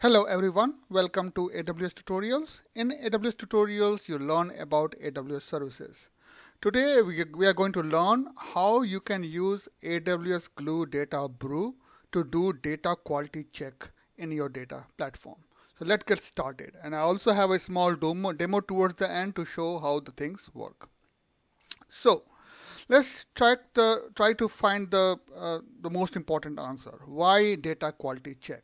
Hello everyone, welcome to AWS Tutorials. In AWS Tutorials, you learn about AWS services. Today we are going to learn how you can use AWS Glue DataBrew to do data quality check in your data platform. So let's get started. And I also have a small demo towards the end to show how the things work. So let's try to find the most important answer. Why data quality check?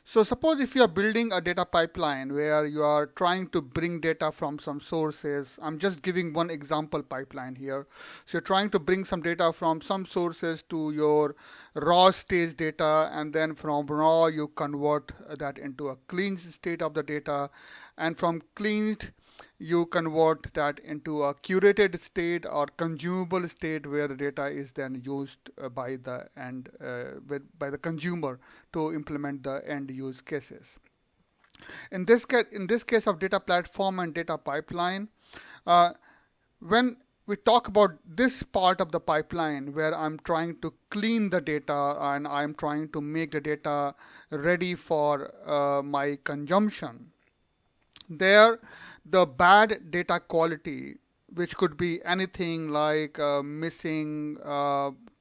So suppose if you are building a data pipeline where you are trying to bring data from some sources. I'm just giving one example pipeline here. So you're trying to bring some data from some sources to your raw stage data, and then from raw you convert that into a cleansed state of the data, and from cleansed you convert that into a curated state or consumable state where the data is then used by the consumer to implement the end use cases. In this case of data platform and data pipeline, when we talk about this part of the pipeline where I'm trying to clean the data and I'm trying to make the data ready for my consumption, there the bad data quality, which could be anything like missing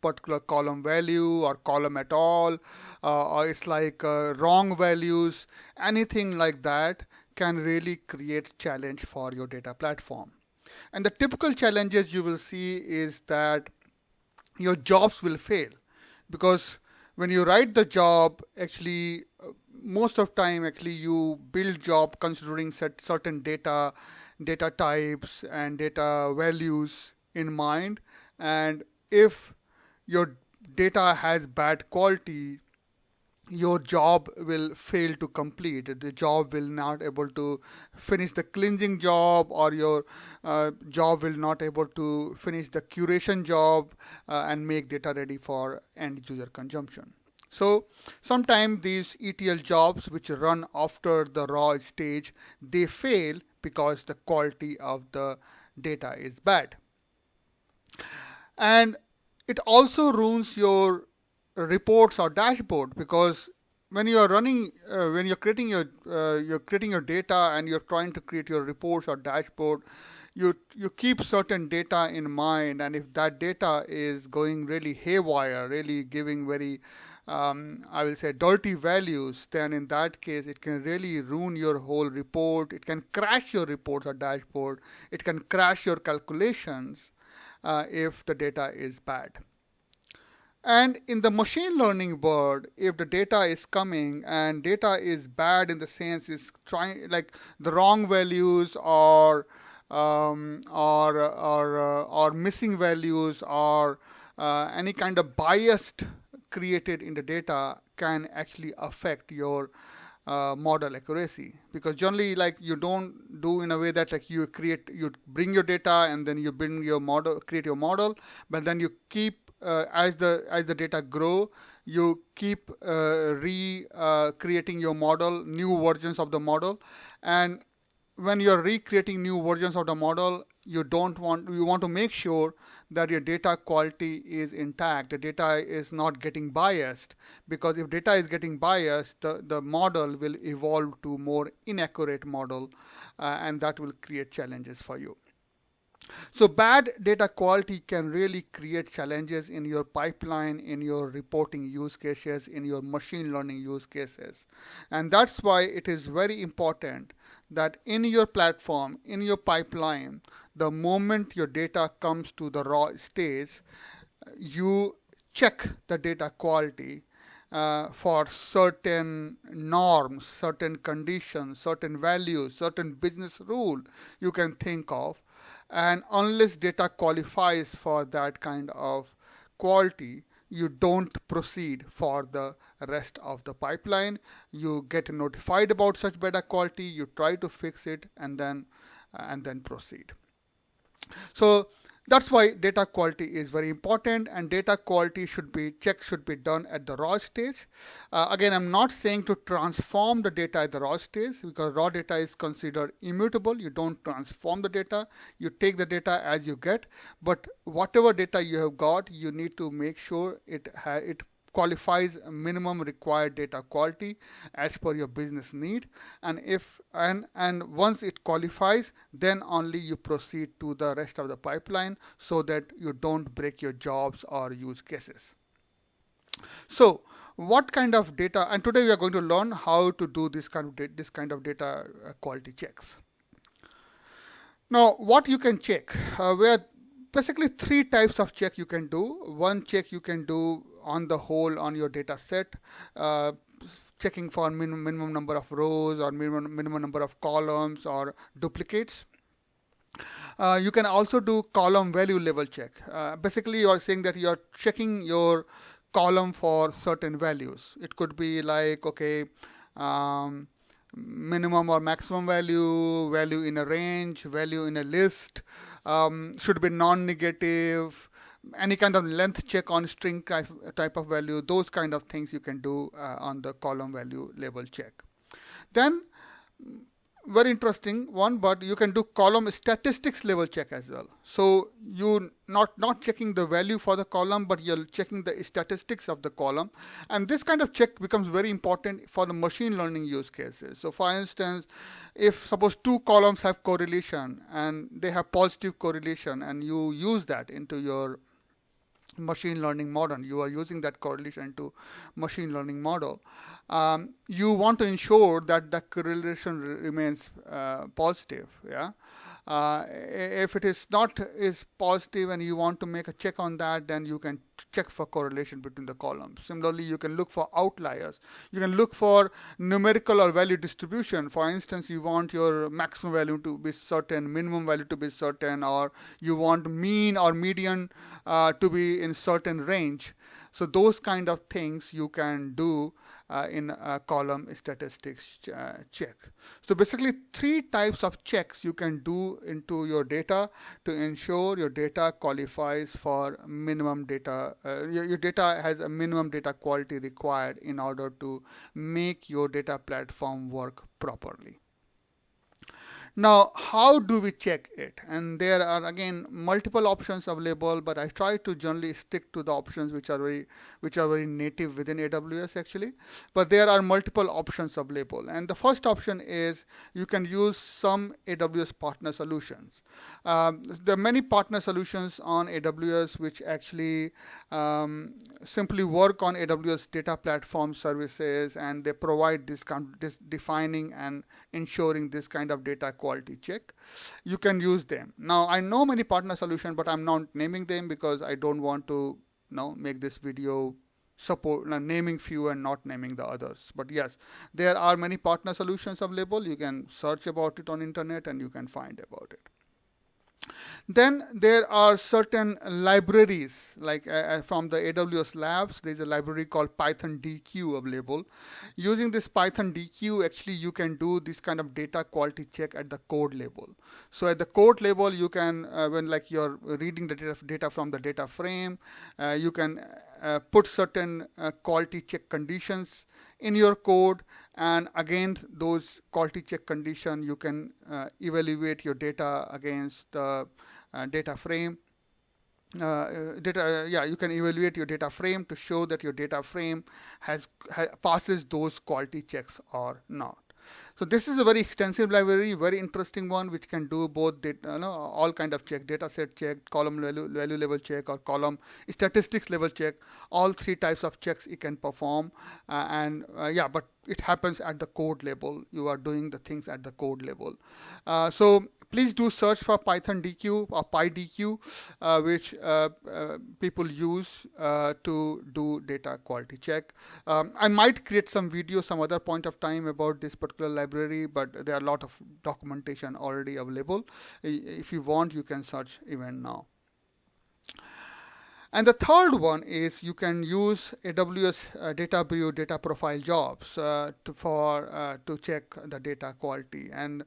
particular column value or column at all, or it's like wrong values, anything like that can really create challenge for your data platform. And the typical challenges you will see is that your jobs will fail, because when you write the job, actually most of time actually you build job considering certain data types and data values in mind, and if your data has bad quality, your job will fail to complete. The job will not able to finish the cleansing job, or your job will not able to finish the curation job and make data ready for end user consumption. So sometimes these ETL jobs which run after the raw stage, they fail because the quality of the data is bad. And it also ruins your reports or dashboard, because when you are running, when you're creating your data and you're trying to create your reports or dashboard, you keep certain data in mind, and if that data is going really haywire, really giving very I will say dirty values, then in that case it can really ruin your whole report. It can crash your report or dashboard. It can crash your calculations if the data is bad. And in the machine learning world, if the data is coming and data is bad in the sense is trying like the wrong values or missing values or any kind of biased created in the data, can actually affect your model accuracy. Because generally, like, you don't do in a way that like you bring your data and then you bring your model, create your model, but then you keep as the data grow, you keep creating your model, new versions of the model. And when you're recreating new versions of the model, you want to make sure that your data quality is intact. The data is not getting biased, because if data is getting biased, the model will evolve to more inaccurate model, and that will create challenges for you. So bad data quality can really create challenges in your pipeline, in your reporting use cases, in your machine learning use cases. And that's why it is very important that in your platform, in your pipeline, the moment your data comes to the raw stage, you check the data quality for certain norms, certain conditions, certain values, certain business rule you can think of. And unless data qualifies for that kind of quality, you don't proceed for the rest of the pipeline. You get notified about such data quality, you try to fix it, and then proceed. So that's why data quality is very important, and data quality should be done at the raw stage. Again, I'm not saying to transform the data at the raw stage, because raw data is considered immutable. You don't transform the data. You take the data as you get, but whatever data you have got, you need to make sure it qualifies minimum required data quality as per your business need, and once it qualifies, then only you proceed to the rest of the pipeline so that you don't break your jobs or use cases. So what kind of data, and today we are going to learn how to do this kind of data quality checks. Now what you can check, where basically three types of check you can do. One check you can do on the whole on your data set, checking for minimum number of rows or minimum number of columns or duplicates. You can also do column value level check. Basically you are saying that you are checking your column for certain values. It could be like, okay, minimum or maximum value, value in a range, value in a list, should be non-negative, any kind of length check on string type of value. Those kind of things you can do on the column value label check. Then very interesting one, but you can do column statistics level check as well. So you not checking the value for the column, but you're checking the statistics of the column. And this kind of check becomes very important for the machine learning use cases. So for instance, if suppose two columns have correlation and they have positive correlation, and you use that into your machine learning model, you are using that correlation to machine learning model, you want to ensure that the correlation remains positive. Yeah. If it is not positive and you want to make a check on that, then you can check for correlation between the columns. Similarly, you can look for outliers. You can look for numerical or value distribution. For instance, you want your maximum value to be certain, minimum value to be certain, or you want mean or median to be in certain range. So those kind of things you can do in a column statistics check. So basically three types of checks you can do into your data to ensure your data qualifies for minimum data, your data has a minimum data quality required in order to make your data platform work properly. Now, how do we check it? And there are again multiple options available, but I try to generally stick to the options which are very native within AWS actually. But there are multiple options available. And the first option is you can use some AWS partner solutions. There are many partner solutions on AWS which actually simply work on AWS data platform services, and they provide this defining and ensuring this kind of data quality check. You can use them. Now, I know many partner solutions, but I'm not naming them because I don't want to make this video support naming few and not naming the others. But yes, there are many partner solutions available. You can search about it on internet and you can find about it. Then there are certain libraries like from the AWS labs. There's a library called Python DQ available. Using this Python DQ, actually you can do this kind of data quality check at the code level. So at the code level, you can when like you're reading the data from the data frame, you can put certain quality check conditions in your code, and against those quality check condition you can evaluate your data against the data frame. You can evaluate your data frame to show that your data frame passes those quality checks or not. So this is a very extensive library, very interesting one, which can do both all kind of check, data set check, column value level check, or column statistics level check. All three types of checks it can perform, but it happens at the code level. You are doing the things at the code level. So please do search for Python DQ or PyDQ, which people use to do data quality check. I might create some video some other point of time about this particular library, but there are a lot of documentation already available. If you want, you can search even now. And the third one is you can use AWS DataBrew data profile jobs to check the data quality. And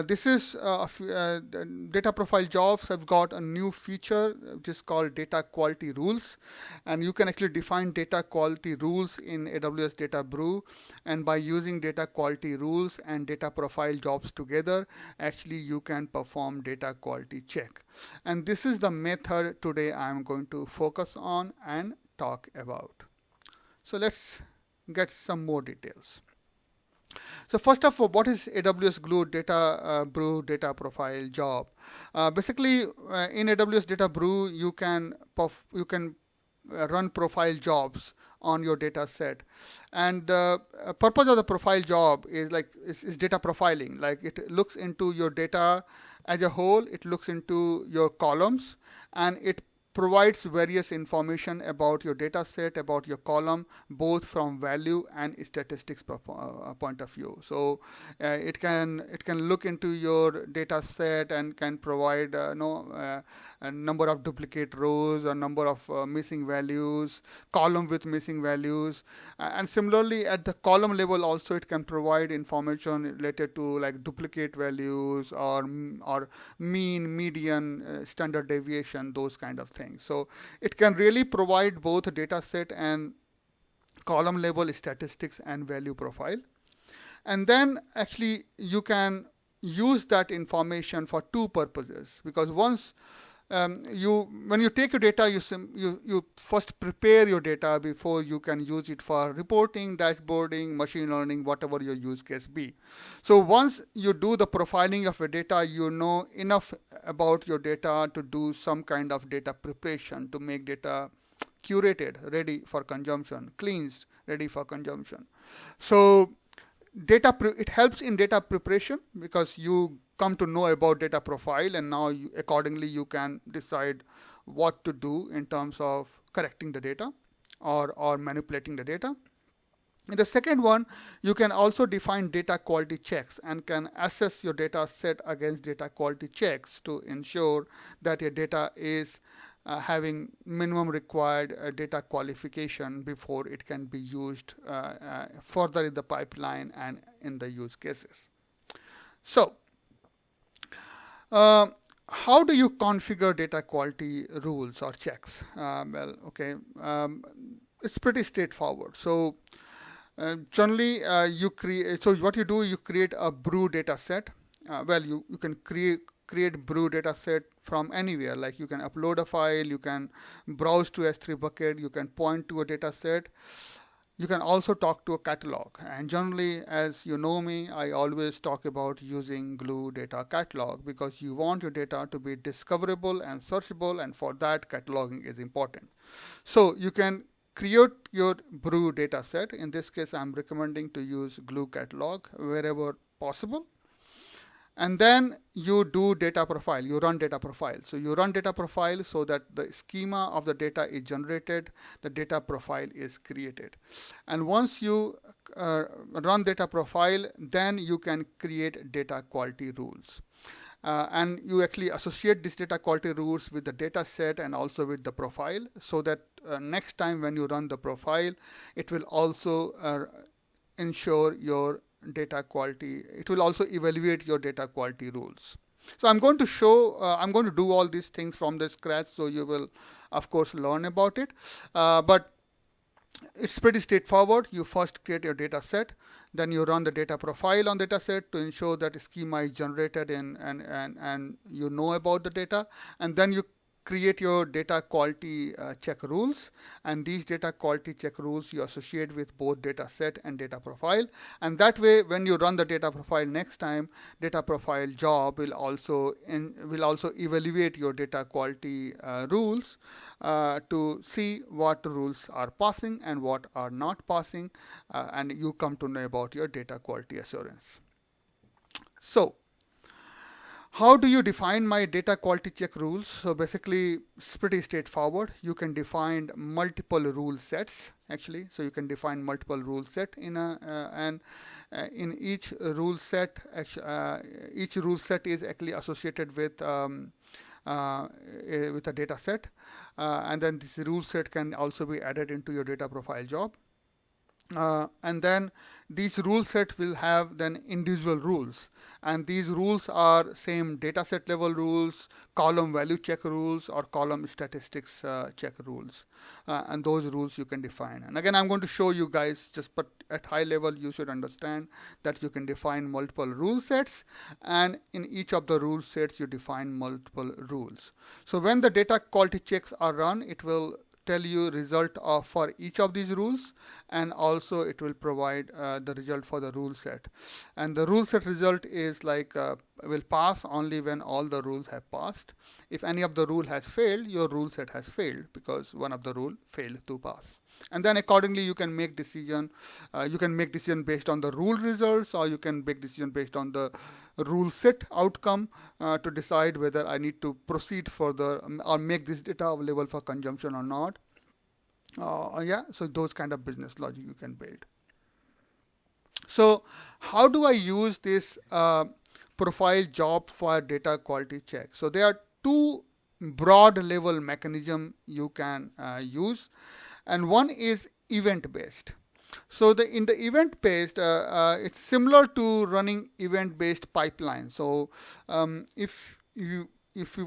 this is data profile jobs have got a new feature which is called data quality rules. And you can actually define data quality rules in AWS DataBrew. And by using data quality rules and data profile jobs together, actually you can perform data quality check. And this is the method today I'm going to focus on and talk about. So let's get some more details. So first of all, what is AWS Glue DataBrew data profile job? Basically, in AWS DataBrew, you can run profile jobs on your data set, and the purpose of the profile job is is data profiling. Like, it looks into your data as a whole, it looks into your columns, and it provides various information about your data set, about your column, both from value and statistics point of view. So it can look into your data set and can provide a number of duplicate rows, a number of missing values, column with missing values, and similarly at the column level also it can provide information related to like duplicate values or mean, median, standard deviation, those kind of things. So it can really provide both data set and column level statistics and value profile. And then actually you can use that information for two purposes, because once when you take your data, you first prepare your data before you can use it for reporting, dashboarding, machine learning, whatever your use case be. So once you do the profiling of your data, you know enough about your data to do some kind of data preparation to make data curated, ready for consumption, cleansed, ready for consumption. So it helps in data preparation because you come to know about data profile, and now accordingly you can decide what to do in terms of correcting the data or manipulating the data. In the second one, you can also define data quality checks and can assess your data set against data quality checks to ensure that your data is having minimum required data qualification before it can be used further in the pipeline and in the use cases. So how do you configure data quality rules or checks? It's pretty straightforward. So generally what you do, you create a brew data set. You can create brew data set from anywhere. Like, you can upload a file, you can browse to S3 bucket, you can point to a data set. You can also talk to a catalog. And generally, as you know me, I always talk about using Glue Data Catalog because you want your data to be discoverable and searchable, and for that, cataloging is important. So you can create your brew data set. In this case, I'm recommending to use Glue Catalog wherever possible. And then you do data profile, you run data profile. So you run data profile so that the schema of the data is generated, the data profile is created. And once you run data profile, then you can create data quality rules. And you actually associate these data quality rules with the data set and also with the profile, so that next time when you run the profile, it will also ensure your data quality. It will also evaluate your data quality rules. So I'm going to do all these things from the scratch, so you will of course learn about it. But it's pretty straightforward. You first create your data set, then you run the data profile on data set to ensure that schema is generated and you know about the data, and then you create your data quality check rules, and these data quality check rules you associate with both data set and data profile, and that way when you run the data profile next time, data profile job will also evaluate your data quality rules to see what rules are passing and what are not passing, and you come to know about your data quality assurance. So how do you define my data quality check rules? So basically, it's pretty straightforward. You can define multiple rule sets, actually. So you can define multiple rule set in each rule set. Each rule set is actually associated with a data set, and then this rule set can also be added into your data profile job. And then these rule sets will have then individual rules, and these rules are same data set level rules, column value check rules, or column statistics check rules, and those rules you can define. And again, I'm going to show you guys, but at high level you should understand that you can define multiple rule sets, and in each of the rule sets you define multiple rules. So when the data quality checks are run, it will tell you result for each of these rules, and also it will provide the result for the rule set. And the rule set result is like will pass only when all the rules have passed. If any of the rule has failed, your rule set has failed because one of the rule failed to pass. And then accordingly you can make decision. You can make decision based on the rule results, or you can make decision based on the rule set outcome to decide whether I need to proceed further or make this data available for consumption or not. Yeah, so those kind of business logic you can build. So how do I use this profile job for data quality check? So there are two broad level mechanism you can use, and one is event based. So in the event based, it's similar to running event based pipeline. So if you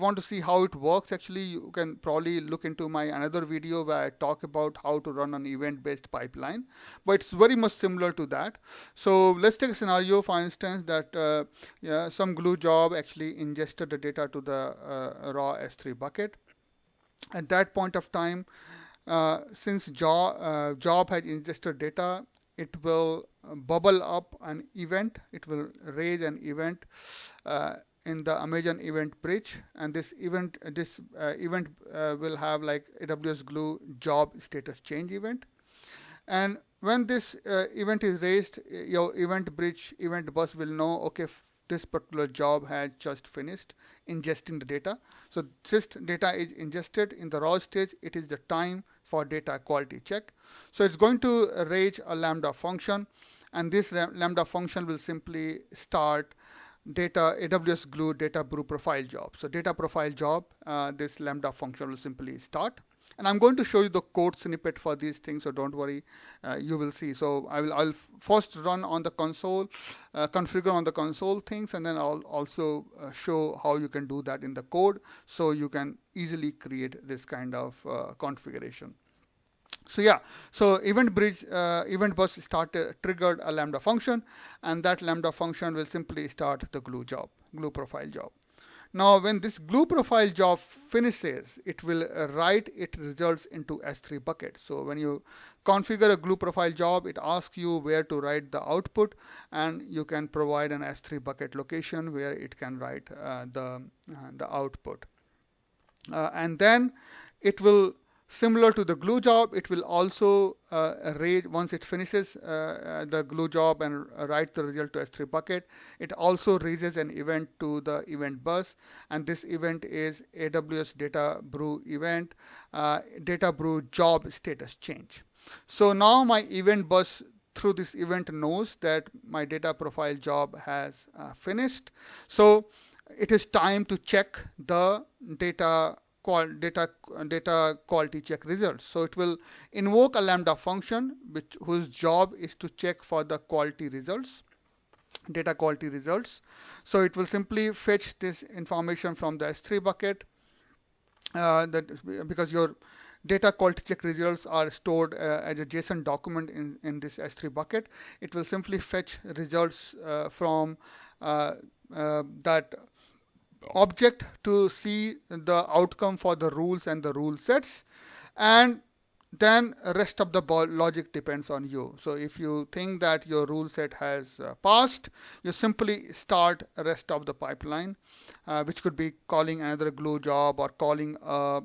want to see how it works, actually you can probably look into my another video where I talk about how to run an event based pipeline, but it's very much similar to that. So let's take a scenario, for instance, that some Glue job actually ingested the data to the raw S3 bucket. At that point of time, since job has ingested data, it will bubble up an event. It will raise an event in the Amazon event bridge, and this event will have like AWS Glue job status change event. And when this event is raised, your event bridge, event bus will know, okay, this particular job has just finished ingesting the data. So this data is ingested in the raw stage. It is the time for data quality check. So it's going to raise a Lambda function, and this Lambda function will simply start AWS Glue DataBrew profile job. So data profile job, this Lambda function will simply start. And I'm going to show you the code snippet for these things, so don't worry, you will see. So I'll first run on the console, configure on the console things, and then I'll also show how you can do that in the code, so you can easily create this kind of configuration. So yeah, so event bus triggered a Lambda function, and that Lambda function will simply start the Glue profile job. Now, when this Glue profile job finishes, it will write its results into S3 bucket. So when you configure a Glue profile job, it asks you where to write the output, and you can provide an S3 bucket location where it can write the output. And then it will, similar to the Glue job, it will also raise, once it finishes the Glue job and write the result to S3 bucket, it also raises an event to the event bus, and this event is AWS DataBrew event, DataBrew job status change. So now my event bus through this event knows that my data profile job has finished. So it is time to check the data quality check results. So it will invoke a Lambda function whose job is to check for the quality results, data quality results. So it will simply fetch this information from the S3 bucket, because your data quality check results are stored as a JSON document in this S3 bucket. It will simply fetch results from that object to see the outcome for the rules and the rule sets, and then rest of the logic depends on you. So if you think that your rule set has passed, you simply start rest of the pipeline, which could be calling another Glue job, or calling a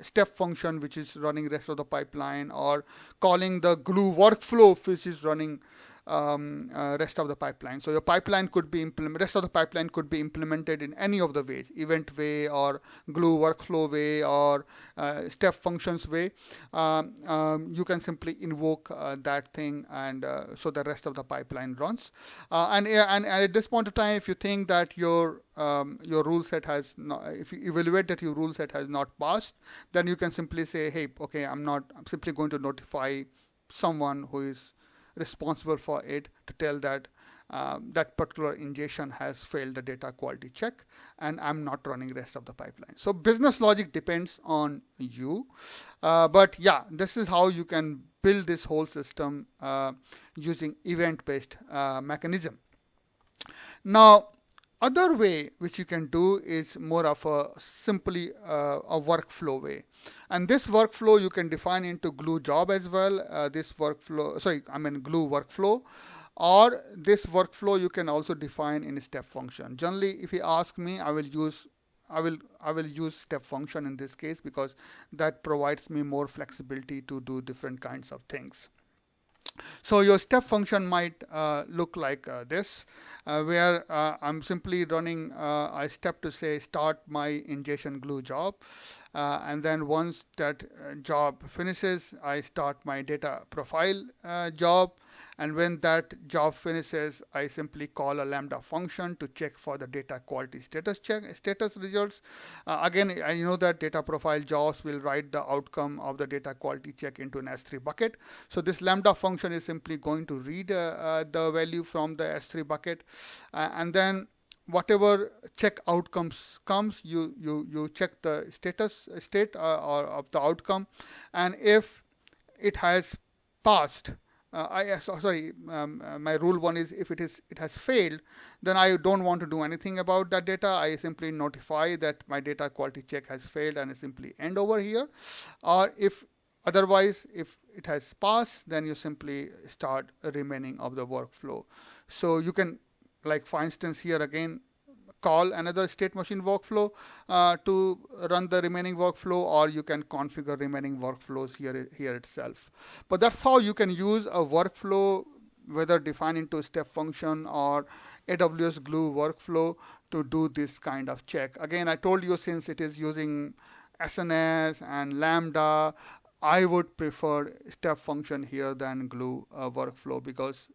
step function which is running rest of the pipeline, or calling the Glue workflow which is running rest of the pipeline. So your pipeline could be rest of the pipeline could be implemented in any of the ways, event way, or Glue workflow way, or step functions way. You can simply invoke that thing, and so the rest of the pipeline runs. And at this point of time, if you think that your rule set has not, if you evaluate that your rule set has not passed, then you can simply say, hey, okay, I'm simply going to notify someone who is responsible for it to tell that that particular ingestion has failed the data quality check, and I'm not running rest of the pipeline. So business logic depends on you, but yeah, this is how you can build this whole system using event-based mechanism. Now, Other way which you can do is more of a simply a workflow way, and this workflow you can define into Glue job as well. This workflow, sorry, I mean Glue workflow, or this workflow you can also define in a step function. Generally, if you ask me, I will use step function in this case because that provides me more flexibility to do different kinds of things. So your step function might look like this, where I'm simply running a step to say start my ingestion Glue job, and then once that job finishes, I start my data profile job, and when that job finishes, I simply call a Lambda function to check for the data quality status results. Again, I know that data profile jobs will write the outcome of the data quality check into an S3 bucket. So this Lambda function is simply going to read the value from the S3 bucket, and then whatever check outcomes comes, you check the state or of the outcome, and if it has passed, my rule one is if it has failed, then I don't want to do anything about that data. I simply notify that my data quality check has failed and I simply end over here. Or if otherwise, if it has passed, then you simply start remaining of the workflow. So you can, like for instance here again, call another state machine workflow to run the remaining workflow, or you can configure remaining workflows here itself. But that's how you can use a workflow, whether defined into step function or AWS Glue workflow, to do this kind of check. Again, I told you, since it is using SNS and Lambda, I would prefer step function here than Glue workflow, because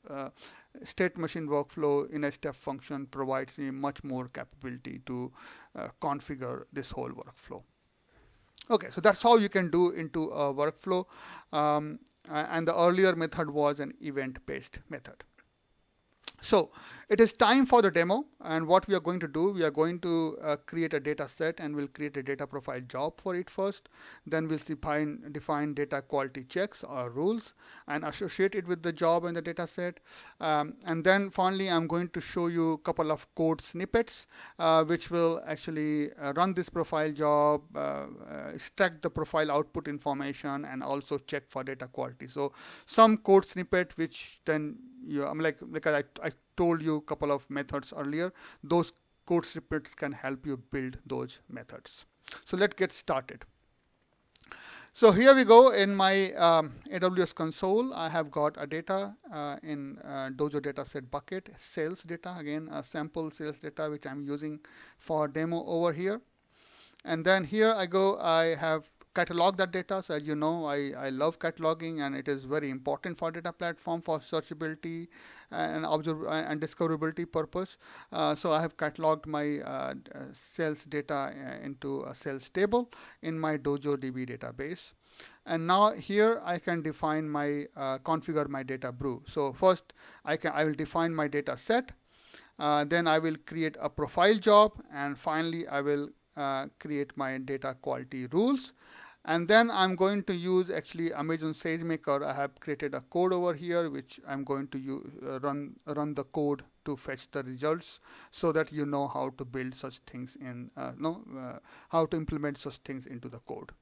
state machine workflow in a step function provides me much more capability to configure this whole workflow. Okay, so that's how you can do into a workflow, and the earlier method was an event-based method. So it is time for the demo, and what we are going to do, we are going to create a data set, and we'll create a data profile job for it first. Then we'll define data quality checks or rules and associate it with the job and the data set. And then finally, I'm going to show you a couple of code snippets which will actually run this profile job, extract the profile output information, and also check for data quality. So some code snippet which then I'm like I told you a couple of methods earlier, those code snippets can help you build those methods. So let's get started. So here we go. In my AWS console, I have got a data in Dojo dataset bucket, sales data, again a sample sales data which I'm using for demo over here. And then here I have catalog that data. So as you know, I love cataloging, and it is very important for data platform for searchability and discoverability purpose. So I have cataloged my sales data into a sales table in my Dojo DB database. And now here I can define my configure my data brew. So first I will define my data set. Then I will create a profile job, and finally I will create my data quality rules. And then I'm going to use actually Amazon SageMaker. I have created a code over here which I'm going to use, run the code to fetch the results, so that you know how to build such things in how to implement such things into the code.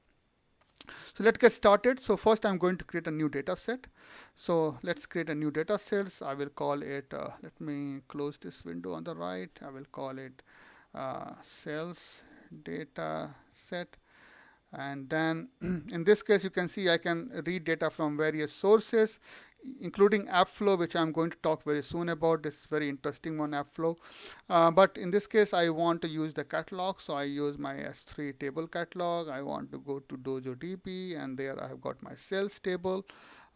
So let's get started. So first I'm going to create a new data set. So let's create a new data set. I will call it, let me close this window on the right. I will call it sales data set. And then in this case, you can see I can read data from various sources, including AppFlow, which I'm going to talk very soon about. This very interesting one, AppFlow. But in this case, I want to use the catalog. So I use my S3 table catalog. I want to go to Dojo DB, and there I have got my sales table.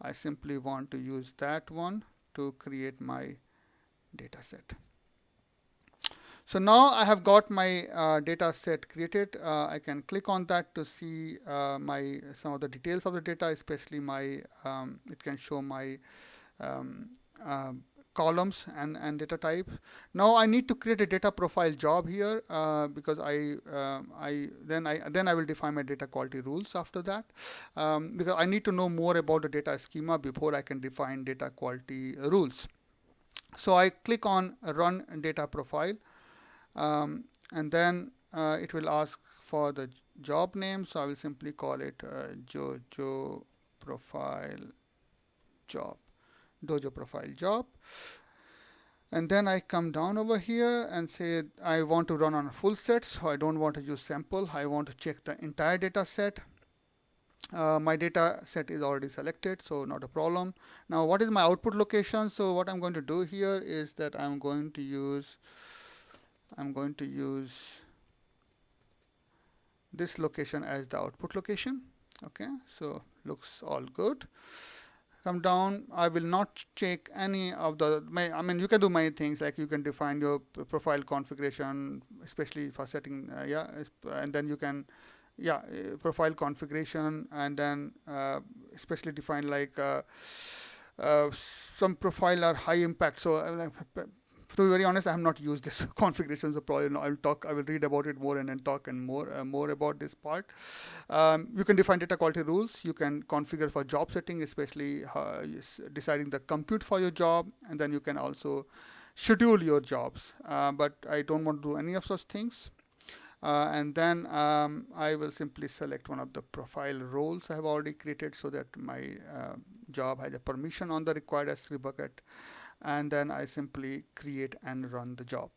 I simply want to use that one to create my data set. So now I have got my data set created. I can click on that to see some of the details of the data, especially my it can show my columns and data types. Now I need to create a data profile job here because then I will define my data quality rules after that, because I need to know more about the data schema before I can define data quality rules. So I click on run data profile. And then it will ask for the job name, so I will simply call it Jojo profile job, Dojo profile job. And then I come down over here and say I want to run on a full set, so I don't want to use sample. I want to check the entire data set. My data set is already selected, so not a problem. Now, what is my output location? So what I'm going to do here is that I'm going to use this location as the output location. Okay, so looks all good. Come down, I will not check any of the, I mean, you can do many things, like you can define your profile configuration, especially for setting, and then you can, profile configuration, and then especially define like some profile are high impact. So to be very honest, I have not used this configuration, so probably I will read about it more and then talk more about this part. You can define data quality rules. You can configure for job setting, especially deciding the compute for your job, and then you can also schedule your jobs. But I don't want to do any of such things. And then I will simply select one of the profile roles I have already created, so that my job has a permission on the required S3 bucket. And then I simply create and run the job.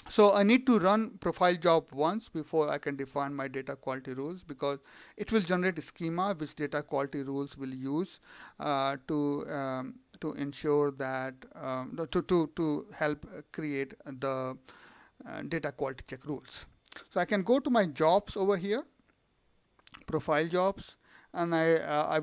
So I need to run profile job once before I can define my data quality rules, because it will generate a schema which data quality rules will use to ensure that to help create the data quality check rules. So I can go to my jobs over here, profile jobs, and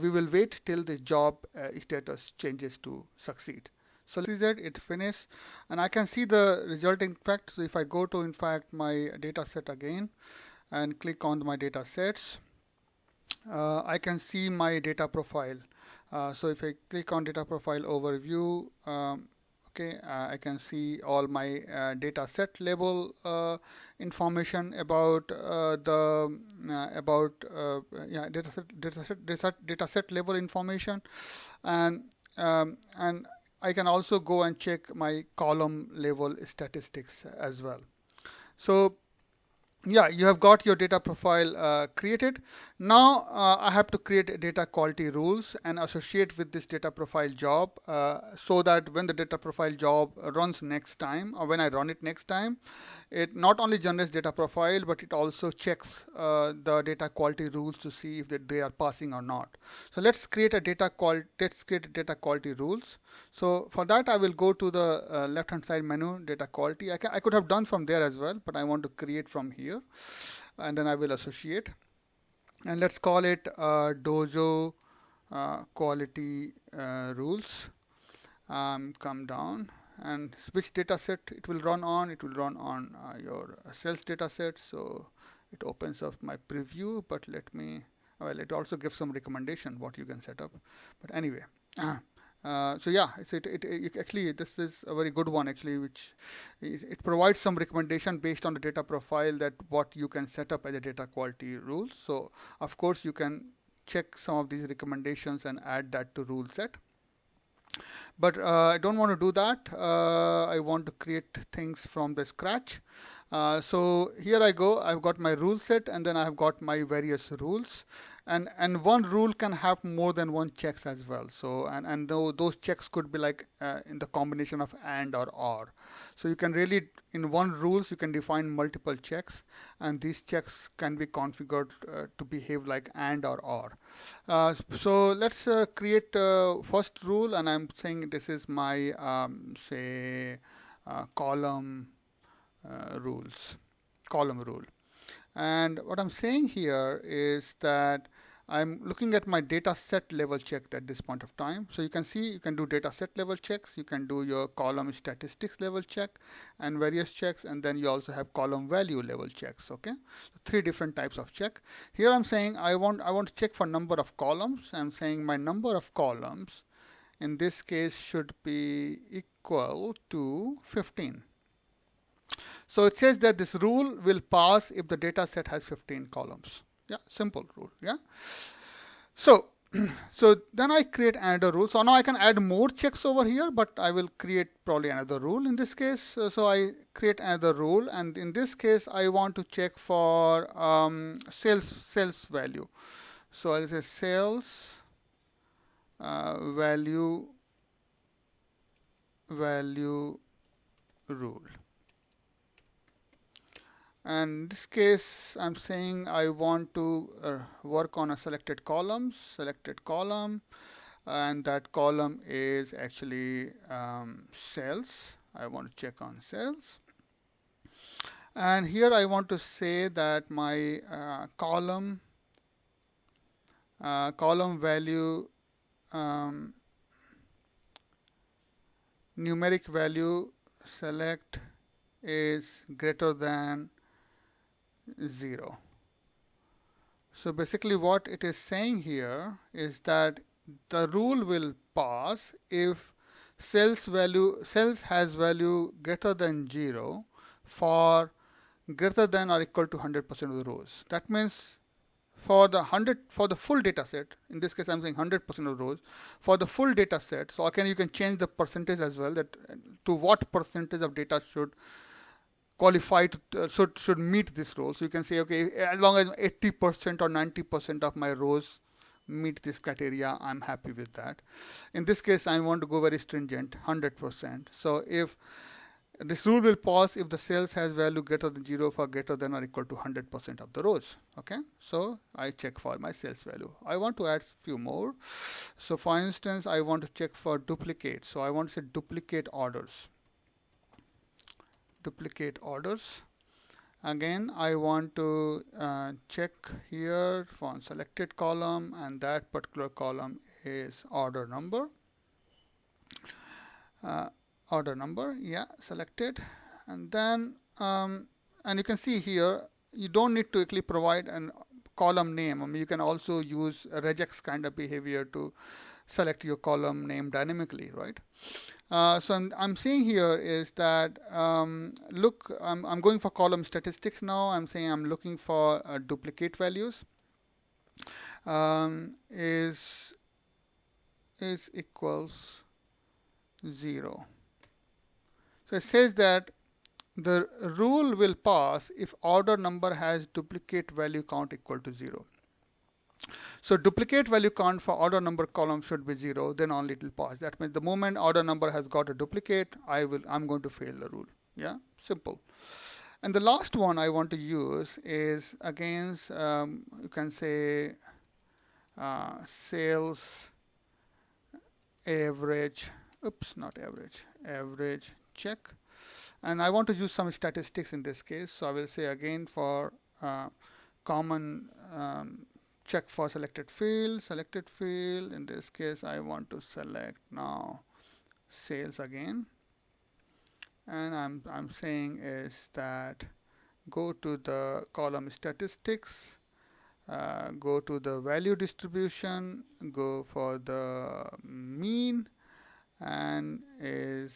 we will wait till the job status changes to succeed. So let's see that it finished, and I can see the result. In fact, so if I go to my data set again and click on my data sets, I can see my data profile. So if I click on data profile overview, I can see all my data set level information about data set level information, and I can also go and check my column level statistics as well. So yeah, you have got your data profile created. Now I have to create data quality rules and associate with this data profile job, so that when the data profile job runs next time, or when I run it next time, it not only generates data profile, but it also checks the data quality rules to see if they are passing or not. So let's create a data quality rules. So for that, I will go to the left hand side menu, data quality. I could have done from there as well, but I want to create from here, and then I will associate, and let's call it Dojo quality rules. Come down, and which data set it will run on? It will run on your sales data set. So it opens up my preview, but it also gives some recommendation what you can set up. But anyway, so yeah, actually this is a very good one actually, which it provides some recommendation based on the data profile that what you can set up as a data quality rules. So of course you can check some of these recommendations and add that to rule set. But I don't want to do that. I want to create things from the scratch. So here I go. I've got my rule set, and then I have got my various rules. And one rule can have more than one checks as well. So and those checks could be like in the combination of and or. So you can really, in one rules, you can define multiple checks, and these checks can be configured to behave like and or. So let's create first rule, and I'm saying this is my column rule. And what I'm saying here is that I'm looking at my data set level check at this point of time. So you can see you can do data set level checks, you can do your column statistics level check and various checks, and then you also have column value level checks. Okay, so 3 different types of check. Here I'm saying I want to check for number of columns. I'm saying my number of columns in this case should be equal to 15. So it says that this rule will pass if the data set has 15 columns. Yeah, simple rule. Yeah. So So then I create another rule. So now I can add more checks over here, but I will create probably another rule in this case. So I create another rule, and in this case, I want to check for sales value. So I'll say sales value rule. And in this case, I'm saying I want to work on a selected column, and that column is actually sales. I want to check on sales. And here I want to say that my column value, numeric value select is greater than 0. So basically what it is saying here is that the rule will pass if sales has value greater than 0 for greater than or equal to 100% of the rows. That means for the full data set, in this case I'm saying 100% of rows, for the full data set, so you can change the percentage as well, that to what percentage of data should qualify to should meet this rule. So you can say, okay, as long as 80% or 90% of my rows meet this criteria, I'm happy with that. In this case, I want to go very stringent, 100%. So if this rule will pass if the sales has value greater than 0 for greater than or equal to 100% of the rows. Okay, so I check for my sales value. I want to add a few more. So for instance, I want to check for duplicate. So I want to say duplicate orders. Again, I want to check here for selected column, and that particular column is order number. Yeah, selected. And then and you can see here, you don't need to actually provide a column name. I mean, you can also use a regex kind of behavior to select your column name dynamically, right? So I'm seeing here is that look, I'm going for column statistics now. I'm saying I'm looking for duplicate values is equals 0. So it says that the rule will pass if order number has duplicate value count equal to 0. So duplicate value count for order number column should be 0, then only it will pass. That means the moment order number has got a duplicate, I'm going to fail the rule. Yeah, simple. And the last one I want to use is against, you can say sales average, average check. And I want to use some statistics in this case. So I will say again for common check for selected field. In this case, I want to select now sales again. And I'm saying is that go to the column statistics, go to the value distribution, go for the mean, and is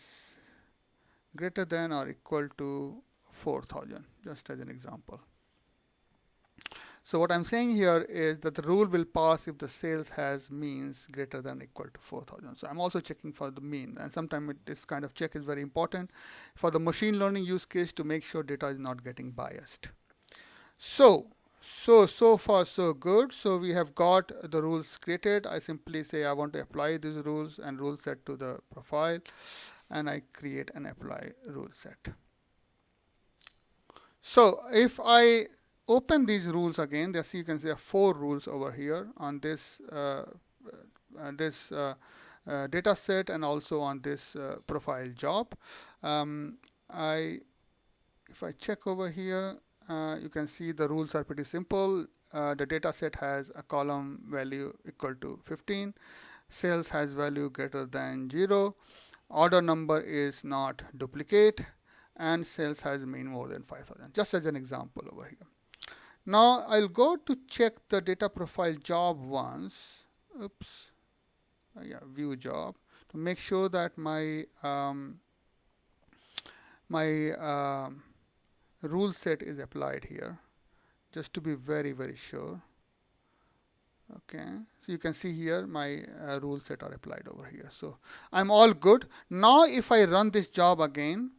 greater than or equal to 4,000, just as an example. So what I'm saying here is that the rule will pass if the sales has means greater than or equal to 4,000. So I'm also checking for the mean, and sometimes this kind of check is very important for the machine learning use case to make sure data is not getting biased. So far so good. So we have got the rules created. I simply say I want to apply these rules and rule set to the profile, and I create an apply rule set. So if I open these rules again, you can see there are 4 rules over here on this data set and also on this profile job. If I check over here, you can see the rules are pretty simple. The data set has a column value equal to 15. Sales has value greater than 0. Order number is not duplicate, and sales has mean more than 5,000, just as an example over here. Now I'll go to check the data profile job once. View job, to make sure that my rule set is applied here, just to be very, very sure. Okay, so you can see here my rule set are applied over here. So I'm all good. Now if I run this job again,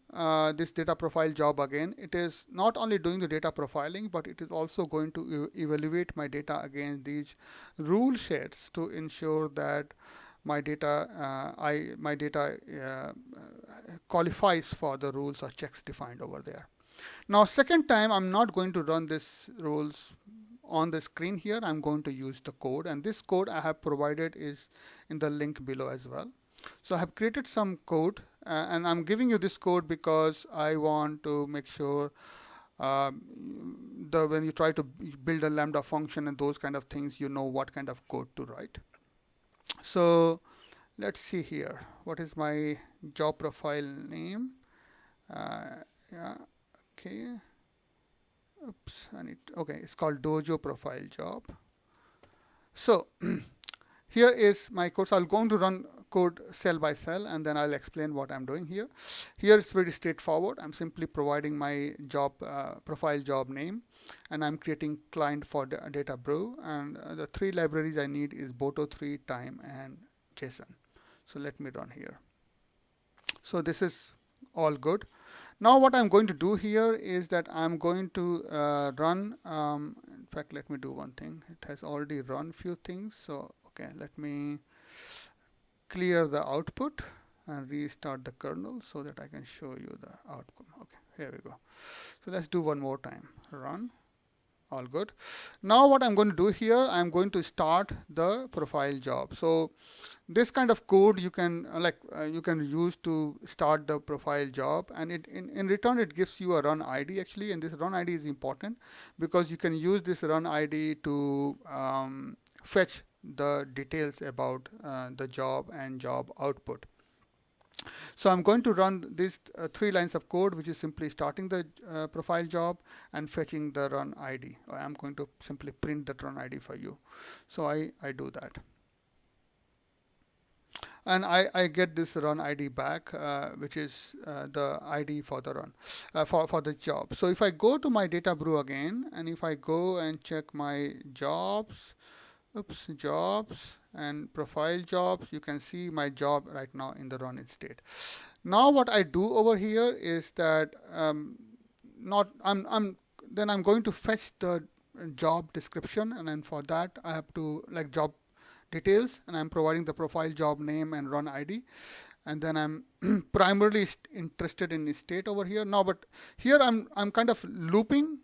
this data profile job again, it is not only doing the data profiling, but it is also going to evaluate my data against these rule sets to ensure that my data qualifies for the rules or checks defined over there. Now second time I'm not going to run this rules on the screen here. I'm going to use the code, and this code I have provided is in the link below as well. So I have created some code, and I'm giving you this code because I want to make sure when you try to build a Lambda function and those kind of things, you know what kind of code to write. So let's see here. What is my job profile name? Yeah, okay. Oops, okay, it's called Dojo profile job. So here is my code. So I'm going to run code cell by cell, and then I'll explain what I'm doing here. Here it's very straightforward. I'm simply providing my job profile job name, and I'm creating client for the DataBrew, and the three libraries I need is Boto3, Time, and JSON. So let me run here. So this is all good. Now what I'm going to do here is that I'm going to run, in fact, let me do one thing. It has already run few things. So, okay, let me clear the output and restart the kernel so that I can show you the outcome. Okay, here we go. So let's do one more time. Run. All good. Now what I'm going to do here, I'm going to start the profile job. So this kind of code you can you can use to start the profile job, and in return it gives you a run ID actually, and this run ID is important because you can use this run ID to fetch the details about the job and job output. So I'm going to run these three lines of code, which is simply starting the profile job and fetching the run ID. I'm going to simply print that run ID for you. So I do that. And I get this run ID back, which is the ID for the run, for the job. So if I go to my DataBrew again, and if I go and check my jobs, jobs and profile jobs, you can see my job right now in the run state. Now what I do over here is that I'm going to fetch the job description, and then for that I have to job details, and I'm providing the profile job name and run ID, and then I'm primarily interested in the state over here now. But here I'm kind of looping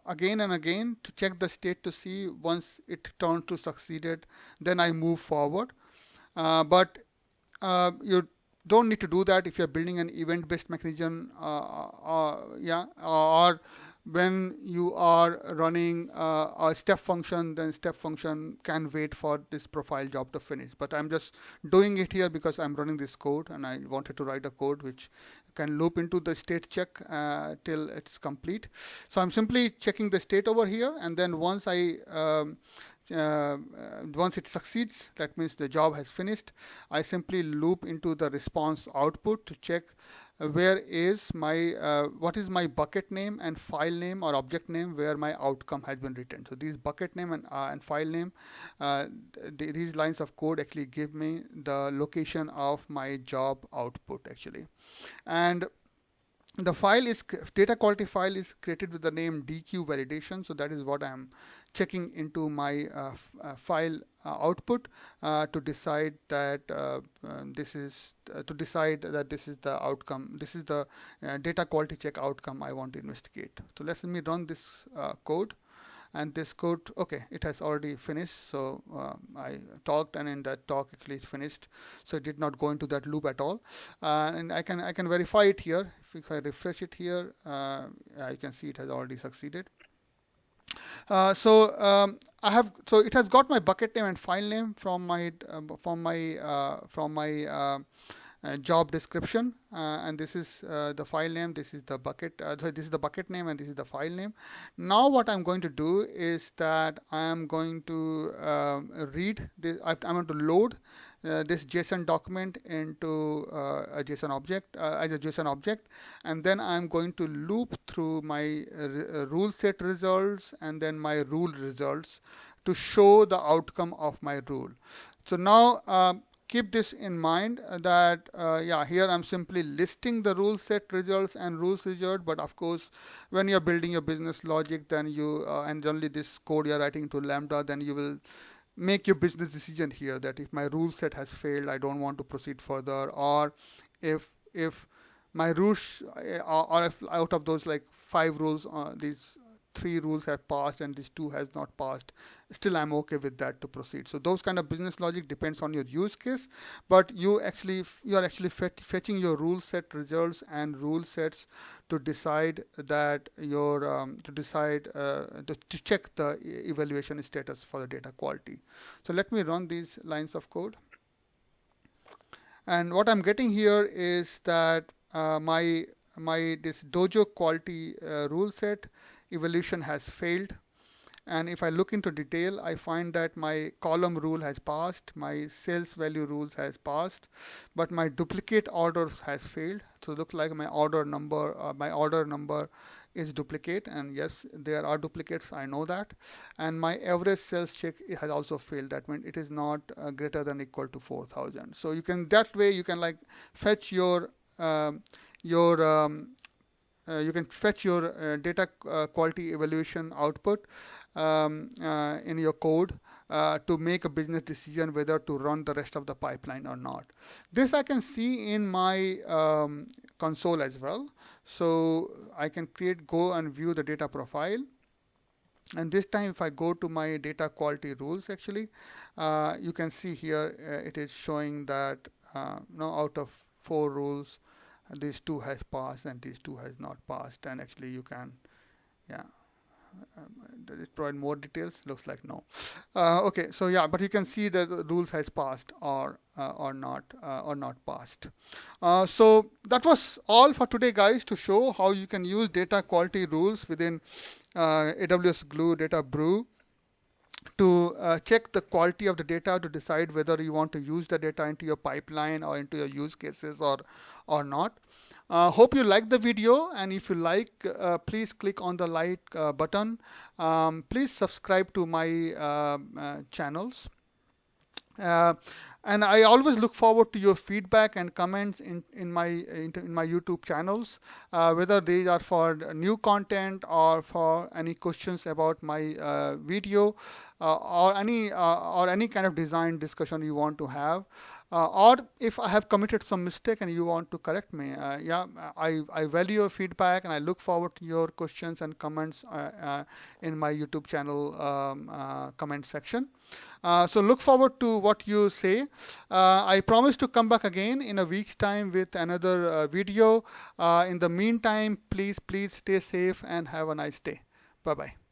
again and again to check the state to see once it turns to succeeded, then I move forward. But you don't need to do that if you're building an event-based mechanism, or when you are running a step function, then step function can wait for this profile job to finish. But I'm just doing it here because I'm running this code, and I wanted to write a code which can loop into the state check till it's complete. So I'm simply checking the state over here, and then once once it succeeds, that means the job has finished, I simply loop into the response output to check where is my what is my bucket name and file name or object name where my outcome has been written. So these bucket name and file name, these lines of code actually give me the location of my job output actually. And the file is data quality file is created with the name DQ validation. So that is what I'm checking into my file output to decide that this is the outcome. This is the data quality check outcome I want to investigate. So let me run this code. And this code, okay, it has already finished. So I talked, and in that talk actually it's finished. So it did not go into that loop at all. And I can verify it here. If I refresh it here, you can see it has already succeeded. So it has got my bucket name and file name from my job description, and this is the file name, this is the bucket, this is the bucket name, and this is the file name. Now what I'm going to do is that I am going to read this. I'm going to load this JSON document into a JSON object as a JSON object, and then I'm going to loop through my rule set results and then my rule results to show the outcome of my rule. So now keep this in mind that here I'm simply listing the rule set results and rules result. But of course, when you're building your business logic, then you and generally this code you're writing to Lambda, then you will make your business decision here that if my rule set has failed, I don't want to proceed further, or if my rules or if out of those like 5 rules, these 3 rules have passed and this 2 has not passed, still I'm okay with that to proceed. So those kind of business logic depends on your use case, but you are actually fetching your rule set results and rule sets to decide that your to check the evaluation status for the data quality. So let me run these lines of code, and what I'm getting here is that my this dojo quality rule set evaluation has failed. And if I look into detail, I find that my column rule has passed, my sales value rules has passed, but my duplicate orders has failed. So it looks like my order number is duplicate, and yes, there are duplicates, I know that. And my average sales check has also failed. That means it is not greater than equal to 4,000. So you can, that way you can like fetch your you can fetch your data quality evaluation output in your code to make a business decision whether to run the rest of the pipeline or not. This I can see in my console as well. So I can go and view the data profile. And this time if I go to my data quality rules, actually, you can see here it is showing that out of 4 rules, these 2 has passed and these 2 has not passed. And actually you can, does it provide more details? Looks like no. Okay, so yeah, but you can see that the rules has passed or not passed. So that was all for today, guys, to show how you can use data quality rules within AWS Glue DataBrew to check the quality of the data to decide whether you want to use the data into your pipeline or into your use cases or not. Hope you liked the video, and if you like, please click on the like button. Please subscribe to my channels. And I always look forward to your feedback and comments in my YouTube channels, whether these are for new content or for any questions about my video, or any kind of design discussion you want to have. Or if I have committed some mistake and you want to correct me, I value your feedback, and I look forward to your questions and comments in my YouTube channel comment section. So look forward to what you say. I promise to come back again in a week's time with another video. In the meantime, please stay safe and have a nice day. Bye-bye.